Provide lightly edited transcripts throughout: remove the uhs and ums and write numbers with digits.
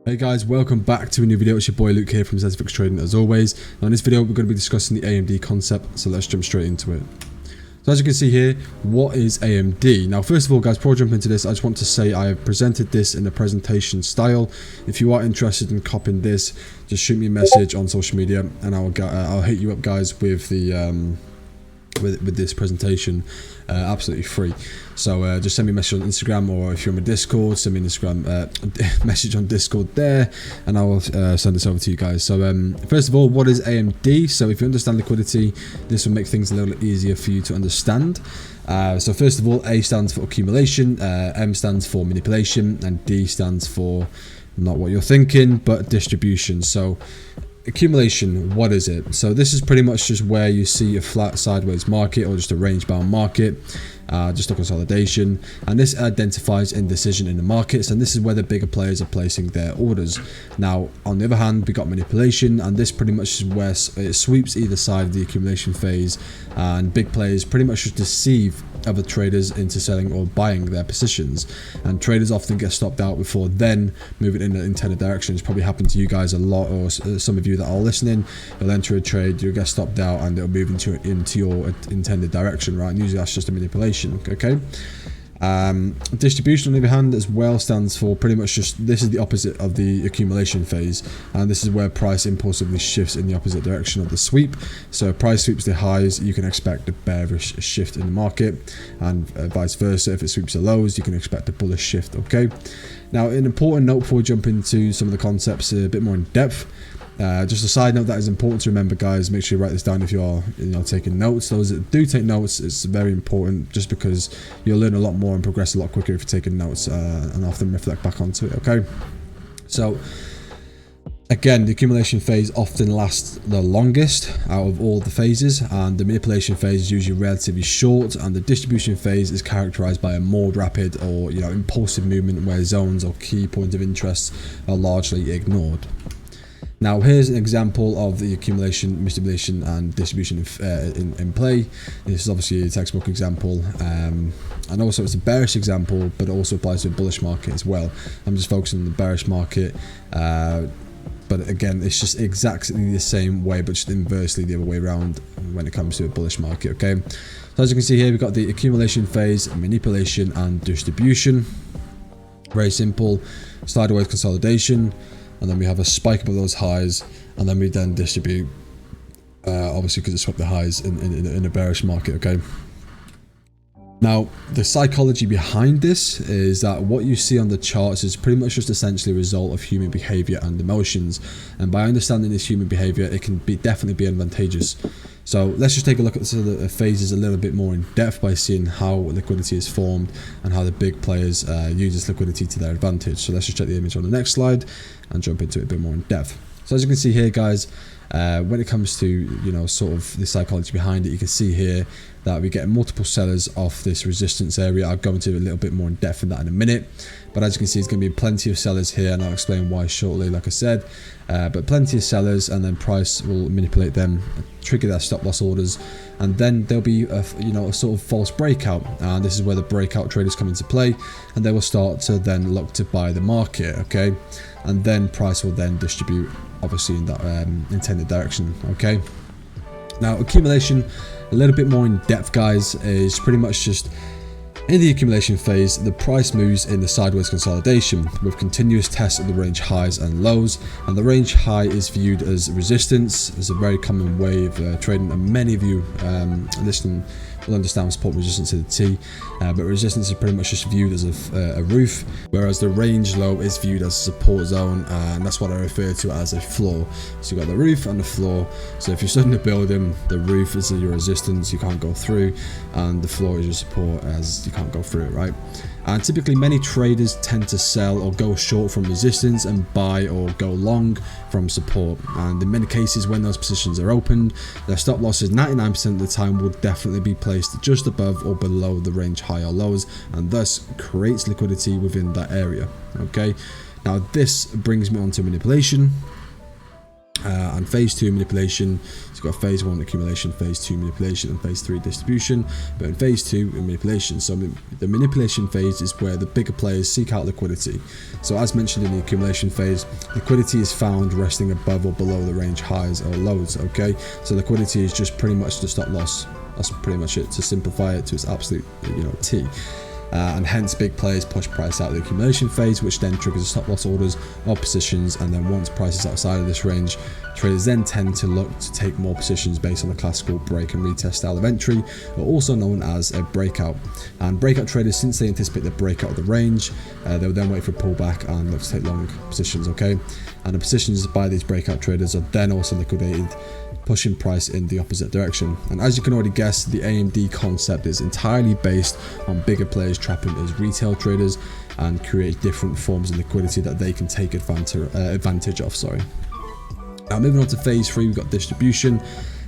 Hey guys, welcome back to a new video. It's your boy Luke here from ZCFX Trading as always. Now in this video we're going to be discussing the AMD concept, so let's jump straight into it. So as you can see here, what is AMD? Now first of all guys, before I jump into this, I just want to say I have presented this in a presentation style. If you are interested in copying this, just shoot me a message on social media and I'll hit you up guys with the with this presentation absolutely free. So just send me a message on Instagram, or if you're on my Discord, send me an Instagram message on Discord there, and I will send this over to you guys. So first of all, what is AMD? So if you understand liquidity, this will make things a little easier for you to understand. So first of all, A stands for accumulation, M stands for manipulation, and D stands for not what you're thinking, but distribution. So accumulation, what is it? So this is pretty much just where you see a flat sideways market or just a range bound market, just a consolidation, and this identifies indecision in the markets, and this is where the bigger players are placing their orders. Now on the other hand, we got manipulation, and this pretty much is where it sweeps either side of the accumulation phase, and big players pretty much just deceive other traders into selling or buying their positions, and traders often get stopped out before then moving in the intended direction. It's probably happened to you guys a lot, or some of you that are listening. You'll enter a trade, you'll get stopped out, and it'll move into your intended direction, right? And usually that's just a manipulation. Okay. Distribution on the other hand as well stands for pretty much just, this is the opposite of the accumulation phase, and this is where price impulsively shifts in the opposite direction of the sweep. So if price sweeps the highs, you can expect a bearish shift in the market, and vice versa. If it sweeps the lows, you can expect a bullish shift. Okay. Now an important note before we jump into some of the concepts a bit more in depth, just a side note that is important to remember guys, make sure you write this down if you are taking notes. Those that do take notes, it's very important, just because you'll learn a lot more and progress a lot quicker if you're taking notes, and often reflect back onto it. Okay, so again, the accumulation phase often lasts the longest out of all the phases, and the manipulation phase is usually relatively short, and the distribution phase is characterized by a more rapid or impulsive movement where zones or key points of interest are largely ignored. Now here's an example of the accumulation, manipulation and distribution in play. This is obviously a textbook example, and also it's a bearish example, but it also applies to a bullish market as well. I'm just focusing on the bearish market, but again it's just exactly the same way, but just inversely the other way around when it comes to a bullish market. Okay, so as you can see here, we've got the accumulation phase, manipulation and distribution. Very simple, sideways consolidation, and then we have a spike above those highs, and then we then distribute, obviously because it swept the highs in a bearish market. Okay. Now the psychology behind this is that what you see on the charts is pretty much just essentially a result of human behavior and emotions, and by understanding this human behavior, it can definitely be advantageous. So let's just take a look at the phases a little bit more in depth by seeing how liquidity is formed and how the big players use this liquidity to their advantage. So let's just check the image on the next slide and jump into it a bit more in depth. So as you can see here guys, when it comes to sort of the psychology behind it, you can see here that we get multiple sellers off this resistance area. I'll go into a little bit more in depth in that in a minute, but as you can see, it's going to be plenty of sellers here, and I'll explain why shortly, like I said. But plenty of sellers, and then price will manipulate them, trigger their stop loss orders, and then there'll be a sort of false breakout, and this is where the breakout traders come into play, and they will start to then look to buy the market. Okay, and then price will then distribute obviously in that intended direction. Okay, now accumulation, a little bit more in depth guys, is pretty much just in the accumulation phase, the price moves in the sideways consolidation with continuous tests of the range highs and lows, and the range high is viewed as resistance. It's a very common way of trading, and many of you listening will understand support resistance to the T, but resistance is pretty much just viewed as a roof, whereas the range low is viewed as a support zone, and that's what I refer to as a floor. So you've got the roof and the floor. So if you're studying a building, the roof is your resistance, you can't go through, and the floor is your support, as you can't go through it, right? And typically many traders tend to sell or go short from resistance and buy or go long from support, and in many cases when those positions are opened, their stop losses 99% of the time will definitely be placed just above or below the range high or lows, and thus creates liquidity within that area. Okay, now this brings me on to manipulation. And phase 2 manipulation, so you've got phase 1 accumulation, phase 2 manipulation, and phase 3 distribution. But in phase 2 manipulation, so the manipulation phase is where the bigger players seek out liquidity. So as mentioned in the accumulation phase, liquidity is found resting above or below the range highs or lows. Okay, so liquidity is just pretty much the stop loss. That's pretty much it, to simplify it to its absolute T. And hence big players push price out of the accumulation phase, which then triggers stop loss orders or positions. And then once price is outside of this range, traders then tend to look to take more positions based on the classical break and retest style of entry, or also known as a breakout. And breakout traders, since they anticipate the breakout of the range, they'll then wait for a pullback and look to take long positions. Okay, and the positions by these breakout traders are then also liquidated, pushing price in the opposite direction. And as you can already guess, the AMD concept is entirely based on bigger players trapping as retail traders and create different forms of liquidity that they can take advantage of. Now moving on to phase 3, we've got distribution.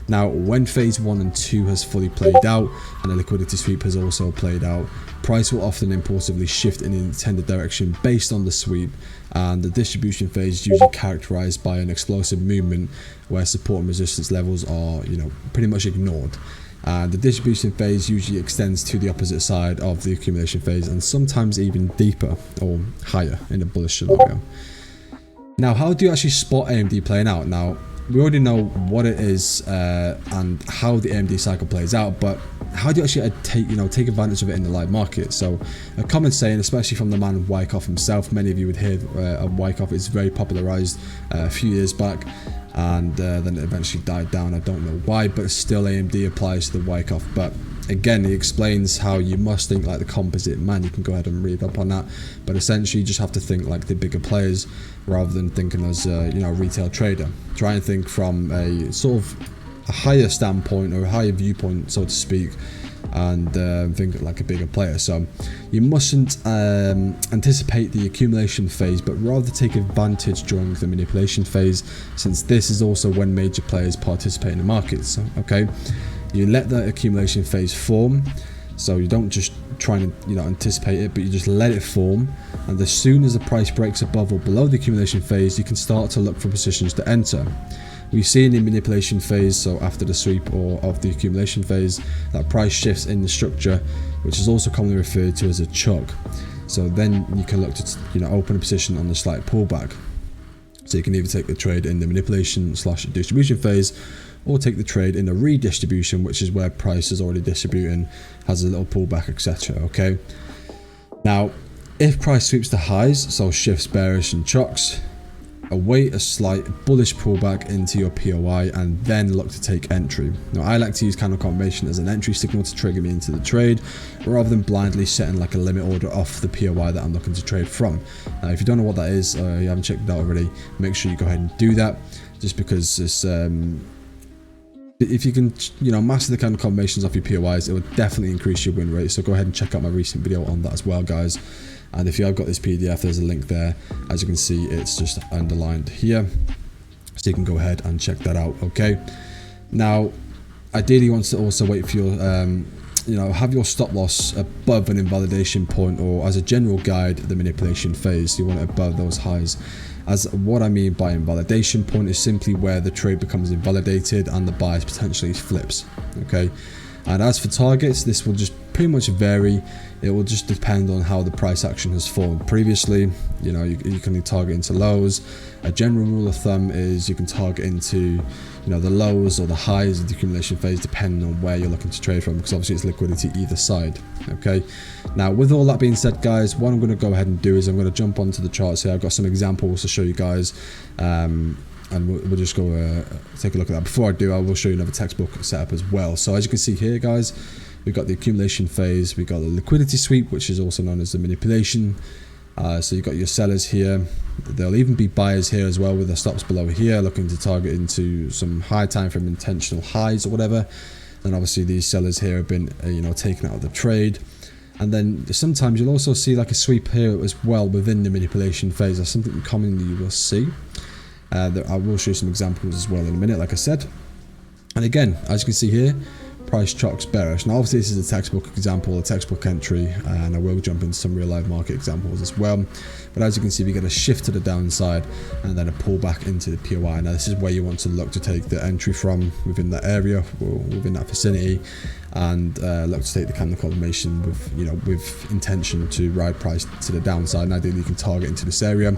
Now when phase 1 and 2 has fully played out and the liquidity sweep has also played out, price will often impulsively shift in the intended direction based on the sweep, and the distribution phase is usually characterized by an explosive movement where support and resistance levels are pretty much ignored. The distribution phase usually extends to the opposite side of the accumulation phase, and sometimes even deeper or higher in a bullish scenario. Now, how do you actually spot AMD playing out? Now, we already know what it is and how the AMD cycle plays out, but how do you actually take advantage of it in the live market? So a common saying, especially from the man Wyckoff himself, many of you would hear of Wyckoff, is very popularized a few years back, and then it eventually died down. I don't know why, but still AMD applies to the Wyckoff. But again, he explains how you must think like the composite man. You can go ahead and read up on that, but essentially you just have to think like the bigger players rather than thinking as a retail trader. Try and think from a sort of a higher standpoint or a higher viewpoint, so to speak, and think like a bigger player. So you mustn't anticipate the accumulation phase, but rather take advantage during the manipulation phase, since this is also when major players participate in the markets. Okay, you let the accumulation phase form, so you don't just try and anticipate it, but you just let it form, and as soon as the price breaks above or below the accumulation phase, you can start to look for positions to enter. We've seen in manipulation phase, so after the sweep or of the accumulation phase, that price shifts in the structure, which is also commonly referred to as a chuck. So then you can look to open a position on the slight pullback. So you can either take the trade in the manipulation/distribution phase, or take the trade in the redistribution, which is where price is already distributing, has a little pullback, etc. Okay. Now, if price sweeps the highs, so shifts bearish and chucks, await a slight bullish pullback into your POI and then look to take entry. Now, I like to use candle confirmation as an entry signal to trigger me into the trade, rather than blindly setting like a limit order off the POI that I'm looking to trade from. If you don't know what that is, or you haven't checked it out already, make sure you go ahead and do that, just because it's if you can master the candle combinations off your POIs, it will definitely increase your win rate. So go ahead and check out my recent video on that as well, guys. And if you have got this PDF, there's a link there. As you can see, it's just underlined here, so you can go ahead and check that out. Okay, now ideally you want to also wait for your have your stop loss above an invalidation point, or as a general guide, the manipulation phase, you want it above those highs. As what I mean by invalidation point is simply where the trade becomes invalidated and the bias potentially flips. Okay, and as for targets, this will just pretty much vary. It will just depend on how the price action has formed previously. You can target into lows. A general rule of thumb is you can target into the lows or the highs of the accumulation phase, depending on where you're looking to trade from, because obviously it's liquidity either side. Okay, now with all that being said, guys, what I'm going to go ahead and do is I'm going to jump onto the charts here. I've got some examples to show you guys, and we'll just go take a look at that. Before I do, I will show you another textbook setup as well. So as you can see here, guys, we've got the accumulation phase, we've got the liquidity sweep, which is also known as the manipulation. So you've got your sellers here. There'll even be buyers here as well, with the stops below here, looking to target into some high time frame intentional highs or whatever. And obviously these sellers here have been taken out of the trade. And then sometimes you'll also see like a sweep here as well within the manipulation phase. That's something commonly you will see. I will show you some examples as well in a minute, like I said. And again, as you can see here, price chucks bearish. Now obviously this is a textbook example, a textbook entry, and I will jump into some real life market examples as well. But as you can see, we get a shift to the downside and then a pullback into the POI. Now this is where you want to look to take the entry from within that area or within that vicinity, and look to take the candle confirmation with intention to ride price to the downside. And ideally you can target into this area,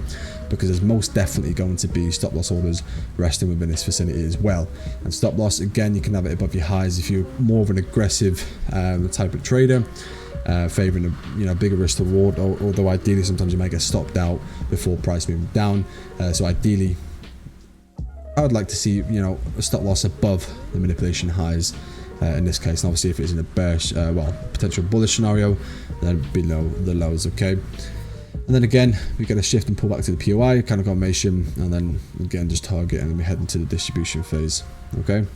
because there's most definitely going to be stop loss orders resting within this vicinity as well. And stop loss, again, you can have it above your highs if you're more of an aggressive type of trader, favoring a bigger risk to reward, although ideally sometimes you might get stopped out before price moving down. So ideally I would like to see a stop loss above the manipulation highs in this case. And obviously if it's in a bearish potential bullish scenario, then below the lows. Okay, and then again we get a shift and pull back to the POI kind of confirmation, and then again just target, and then we head into the distribution phase. Okay,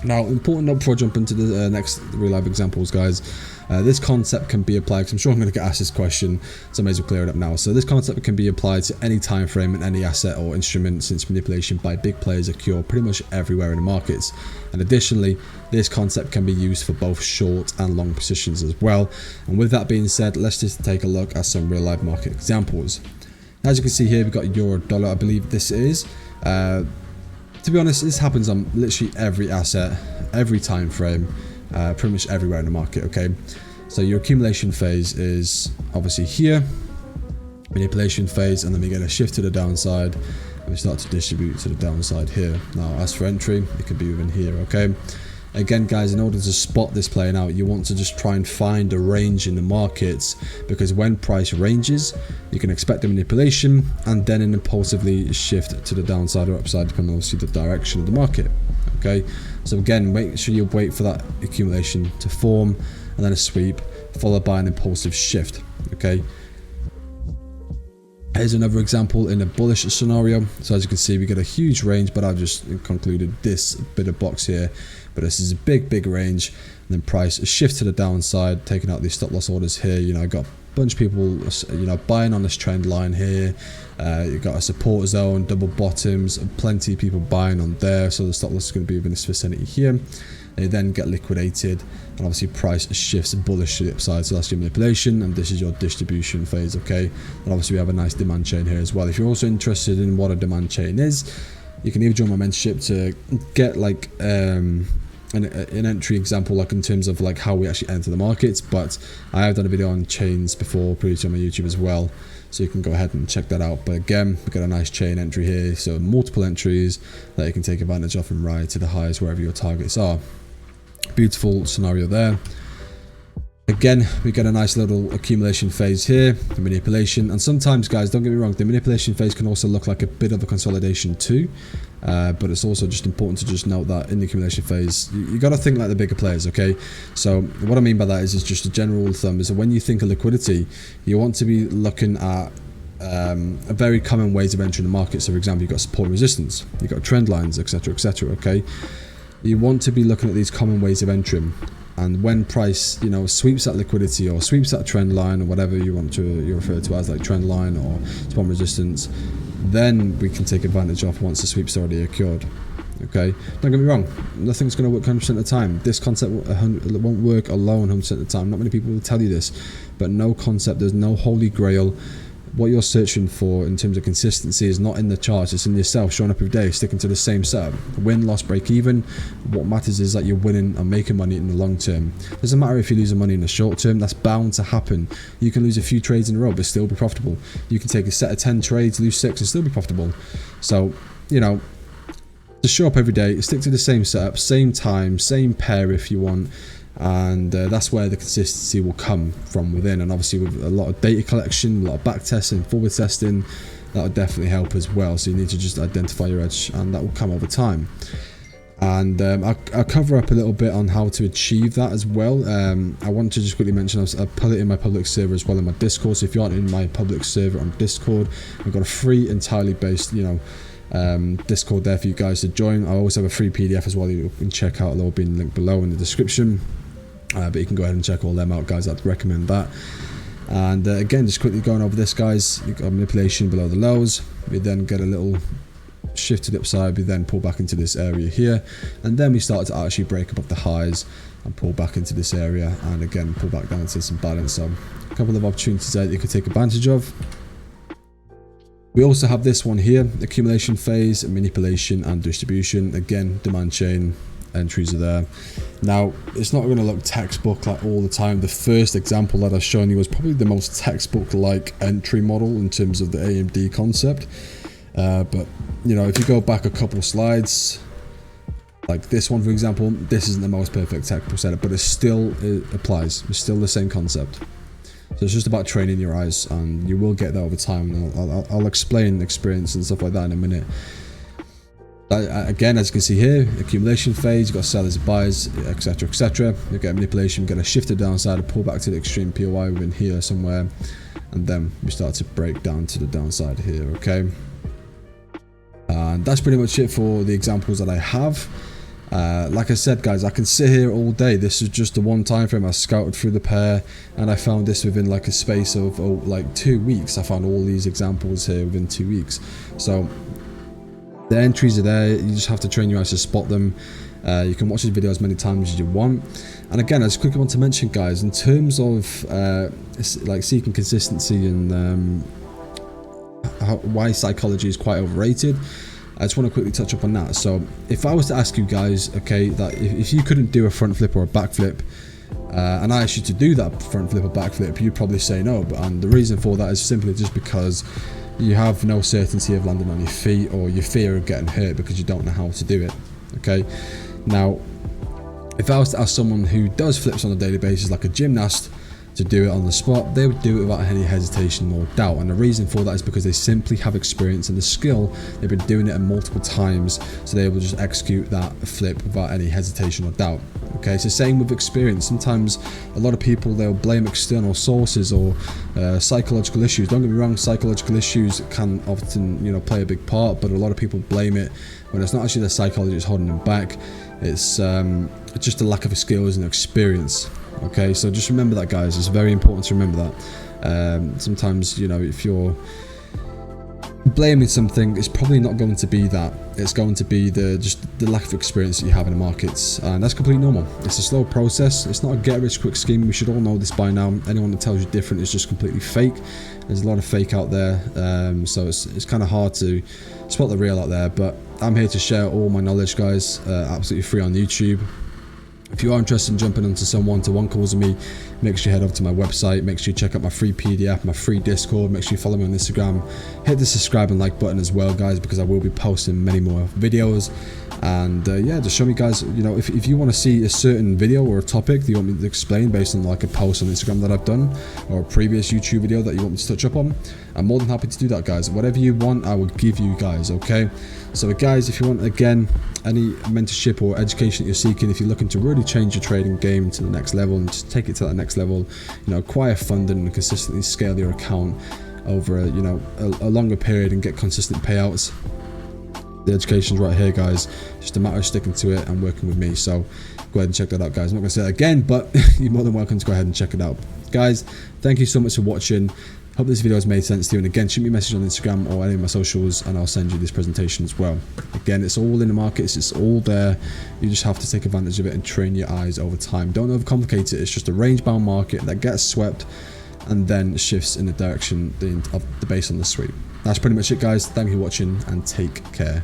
now important note before I jump into the next real life examples, guys. This concept can be applied, because I'm sure I'm going to get asked this question, so I may as well clear it up now. So this concept can be applied to any time frame and any asset or instrument, since manipulation by big players occur pretty much everywhere in the markets. And additionally, this concept can be used for both short and long positions as well. And with that being said, let's just take a look at some real life market examples. As you can see here, we've got euro dollar, I believe this is. To be honest, this happens on literally every asset, every time frame, pretty much everywhere in the market. Okay, so your accumulation phase is obviously here, manipulation phase, and then we get a shift to the downside and we start to distribute to the downside here. Now as for entry, it could be within here. Okay, again guys, in order to spot this playing out, you want to just try and find a range in the markets, because when price ranges, you can expect a manipulation and then an impulsively shift to the downside or upside, depending on obviously the direction of the market. Okay, so again, make sure you wait for that accumulation to form, and then a sweep followed by an impulsive shift. Okay, here's another example in a bullish scenario. So as you can see, we get a huge range, but I've just concluded this bit of box here, but this is a big range, and then price shift to the downside, taking out these stop loss orders here. I got a bunch of people buying on this trend line here. You've got a support zone, double bottoms, plenty of people buying on there, so the stop loss is going to be within this vicinity here. They then get liquidated, and obviously price shifts bullish to the upside, so that's your manipulation, and this is your distribution phase. Okay, and obviously we have a nice demand chain here as well. If you're also interested in what a demand chain is, you can either join my mentorship to get like an entry example, like in terms of like how we actually enter the markets, but I have done a video on chains before previously on my YouTube as well, so you can go ahead and check that out. But again, we've got a nice chain entry here, so multiple entries that you can take advantage of and ride to the highs wherever your targets are. Beautiful scenario there. Again, we get a nice little accumulation phase here, the manipulation, and sometimes, guys, don't get me wrong, the manipulation phase can also look like a bit of a consolidation too, but it's also just important to just note that in the accumulation phase, you got to think like the bigger players. Okay, so what I mean by that is just a general rule of thumb is that when you think of liquidity, you want to be looking at very common ways of entering the market. So for example, you've got support and resistance, you've got trend lines, etc, etc. Okay, you want to be looking at these common ways of entering, and when price sweeps that liquidity or sweeps that trend line or whatever you refer to as, like trend line or support and resistance, then we can take advantage of once the sweep's already occurred. Okay, don't get me wrong, nothing's going to work 100% of the time. This concept won't work alone 100% of the time. Not many people will tell you this, but no concept, there's no holy grail. What you're searching for in terms of consistency is not in the charts, it's in yourself showing up every day, sticking to the same setup. Win, loss, break even. What matters is that you're winning and making money in the long term. Doesn't matter if you're losing money in the short term, that's bound to happen. You can lose a few trades in a row but still be profitable. You can take a set of 10 trades, lose 6 and still be profitable. So, just show up every day, stick to the same setup, same time, same pair if you want. And that's where the consistency will come from within, and obviously with a lot of data collection, a lot of back testing, forward testing, that will definitely help as well. So you need to just identify your edge, and that will come over time. And I'll cover up a little bit on how to achieve that as well. I want to just quickly mention I'll put it in my public server as well in my Discord. So if you aren't in my public server on Discord, I've got a free entirely based Discord there for you guys to join. I always have a free PDF as well you can check out. They'll be linked below in the description. But you can go ahead and check all them out, guys. I'd recommend that. And again, just quickly going over this, guys, you've got manipulation below the lows. We then get a little shift to the upside. We then pull back into this area here, and then we start to actually break above the highs and pull back into this area, and again pull back down to some balance. So a couple of opportunities there that you could take advantage of. We also have this one here, accumulation phase, manipulation and distribution. Again, demand chain entries are there. Now, it's not going to look textbook like all the time. The first example that I've shown you was probably the most textbook like entry model in terms of the AMD concept. But you know, if you go back a couple slides, like this one for example, this isn't the most perfect technical setup, but it applies. It's still the same concept. So it's just about training your eyes, and you will get that over time. And I'll explain experience and stuff like that in a minute. Again, as you can see here, accumulation phase, you've got sellers, buyers, etc, etc. You get manipulation, you get a shift to the downside, a pull back to the extreme POI within here somewhere, and then we start to break down to the downside here, okay? And that's pretty much it for the examples that I have. Like I said, guys, I can sit here all day. This is just the one time frame. I scouted through the pair and I found this within like a space of like 2 weeks. I found all these examples here within 2 weeks. So the entries are there. You just have to train your eyes to spot them. You can watch this video as many times as you want. And again, I just quickly want to mention, guys, in terms of like seeking consistency and why psychology is quite overrated, I just want to quickly touch up on that. So if I was to ask you guys, okay, that if you couldn't do a front flip or a back flip, and I asked you to do that front flip or back flip, you'd probably say no. And the reason for that is simply just because you have no certainty of landing on your feet, or you fear of getting hurt because you don't know how to do it. Okay, now if I was to ask someone who does flips on a daily basis, like a gymnast, to do it on the spot, they would do it without any hesitation or doubt. And the reason for that is because they simply have experience and the skill. They've been doing it multiple times, so they will just execute that flip without any hesitation or doubt. Okay, so same with experience. Sometimes a lot of people, they'll blame external sources or psychological issues. Don't get me wrong, psychological issues can often, you know, play a big part, but a lot of people blame it when it's not actually the psychology that's holding them back. It's just a lack of skills and experience. Okay, so just remember that, guys. It's very important to remember that. Sometimes, you know, if you're blaming something, it's probably not going to be that. It's going to be just the lack of experience that you have in the markets, and that's completely normal. It's a slow process. It's not a get-rich-quick scheme. We should all know this by now. Anyone that tells you different is just completely fake. There's a lot of fake out there, so it's kind of hard to spot the real out there. But I'm here to share all my knowledge, guys, absolutely free on YouTube. If you are interested in jumping onto some one-to-one calls with me, make sure you head over to my website. Make sure you check out my free PDF, my free Discord. Make sure you follow me on Instagram. Hit the subscribe and like button as well, guys, because I will be posting many more videos. And yeah, just show me, guys, you know, if you want to see a certain video or a topic that you want me to explain based on like a post on Instagram that I've done, or a previous YouTube video that you want me to touch up on, I'm more than happy to do that, guys. Whatever you want, I will give you, guys, okay? So guys, if you want, again, any mentorship or education that you're seeking, if you're looking to really change your trading game to the next level and just take it to that next level, you know, acquire funding and consistently scale your account over a longer period and get consistent payouts, the education's right here, guys. Just a matter of sticking to it and working with me. So go ahead and check that out, guys. I'm not going to say that again, but you're more than welcome to go ahead and check it out. Guys, thank you so much for watching. Hope this video has made sense to you. And again, shoot me a message on Instagram or any of my socials and I'll send you this presentation as well. Again, it's all in the markets. It's all there. You just have to take advantage of it and train your eyes over time. Don't overcomplicate it. It's just a range-bound market that gets swept and then shifts in the direction of the base on the sweep. That's pretty much it, guys. Thank you for watching and take care.